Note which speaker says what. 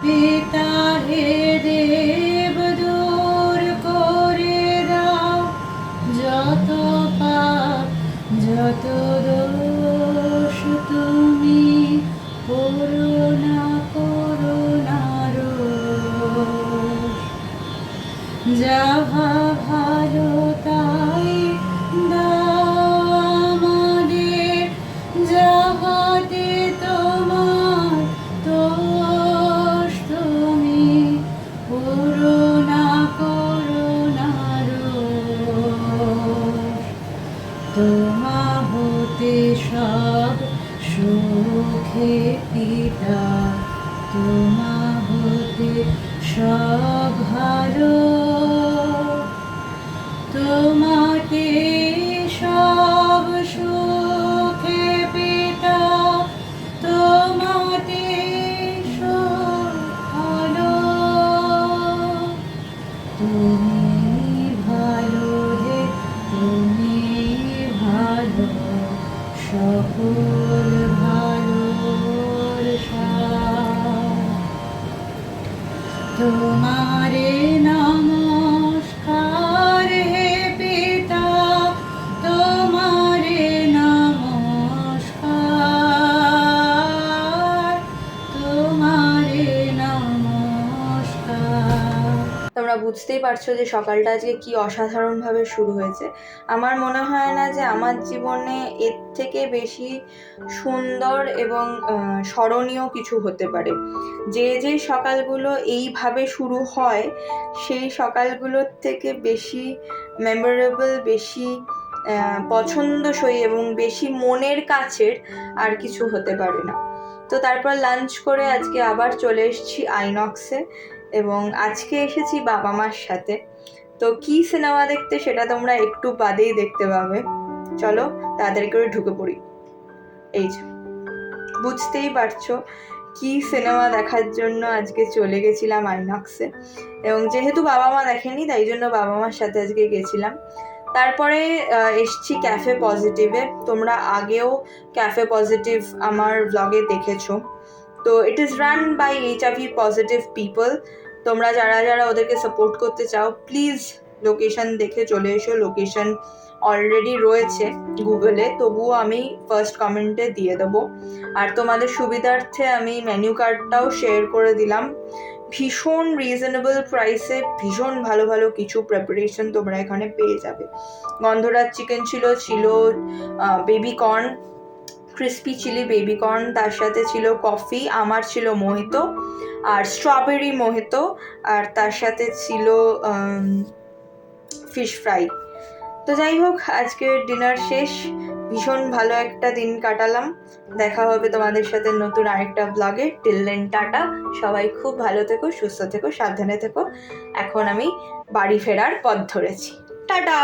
Speaker 1: পিতা হে দেব দূর করে দাও যত পাপ যত দোষ, তুমি করুণা করুণার যাহা ভালো তাই দাও আমাদের, যাহাতে তোমার দোষ, তুমি করুণা করুণার তোমা হতে সব সুখে পিতা, তোমা হতে সব ভালো, তোমাকে সব সুখে পিতা, তোমাতে সব ভালো, তুমি ভালো হে, তুমি ভালো, সকল ভালোর সার। তোমারে নমস্কার হে পিতা, তোমারে নমস্কার, তোমারে নমস্কার।
Speaker 2: তোমরা বুঝতেই পারছো যে সকালটা আজকে কি অসাধারণভাবে শুরু হয়েছে। আমার মনে হয় না যে আমার জীবনে এর থেকে বেশি সুন্দর এবং স্মরণীয় কিছু হতে পারে। যে যে সকালগুলো এইভাবে শুরু হয় সেই সকালগুলোর থেকে বেশি মেমোরেবল, বেশি পছন্দসই এবং বেশি মনের কাছের আর কিছু হতে পারে না। তো তারপর লাঞ্চ করে আজকে আবার চলে এসেছি আইনক্সে, এবং আজকে এসেছি বাবা মার সাথে। তো কি সিনেমা দেখতে সেটা তোমরা একটু বাদেই দেখতে পাবে। চলো তাড়াতাড়ি করে ঢুকে পড়ি। এই যে বুঝতেই পারছো কি সিনেমা দেখার জন্য আজকে চলে গেছিলাম আইনক্সে, এবং যেহেতু বাবা মা দেখেনি তাই জন্য বাবা মার সাথে আজকে গেছিলাম। তারপরে এসছি ক্যাফে পজিটিভে। তোমরা আগেও ক্যাফে পজিটিভ আমার ব্লগে দেখেছো। তো it is run by HIV positive people. তোমরা যারা যারা ওদেরকে সাপোর্ট করতে চাও প্লিজ লোকেশন দেখে চলে এসো। লোকেশন অলরেডি রয়েছে গুগলে, তবুও আমি ফার্স্ট কমেন্টে দিয়ে দেবো। আর তোমাদের সুবিধার্থে আমি মেনু কার্ডটাও শেয়ার করে দিলাম। ভীষণ রিজনেবল প্রাইসে ভীষণ ভালো ভালো কিছু প্রিপারেশন তোমরা এখানে পেয়ে যাবে। গন্ধরাজ চিকেন ছিল baby corn, crispy chilli baby corn, তার সাথে ছিল কফি, আমার ছিল মোহিতো আর স্ট্রবেরি মোহিতো, আর তার সাথে ছিল ফিশ ফ্রাই। তো যাই হোক, আজকের ডিনার শেষ, ভীষণ ভালো একটা দিন কাটালাম। দেখা হবে তোমাদের সাথে নতুন আরেকটা ব্লগে। Till then tata. সবাই খুব ভালো থেকো, সুস্থ থেকো, সাবধানে থেকো। এখন আমি বাড়ি ফেরার পথ ধরেছি। টাটা।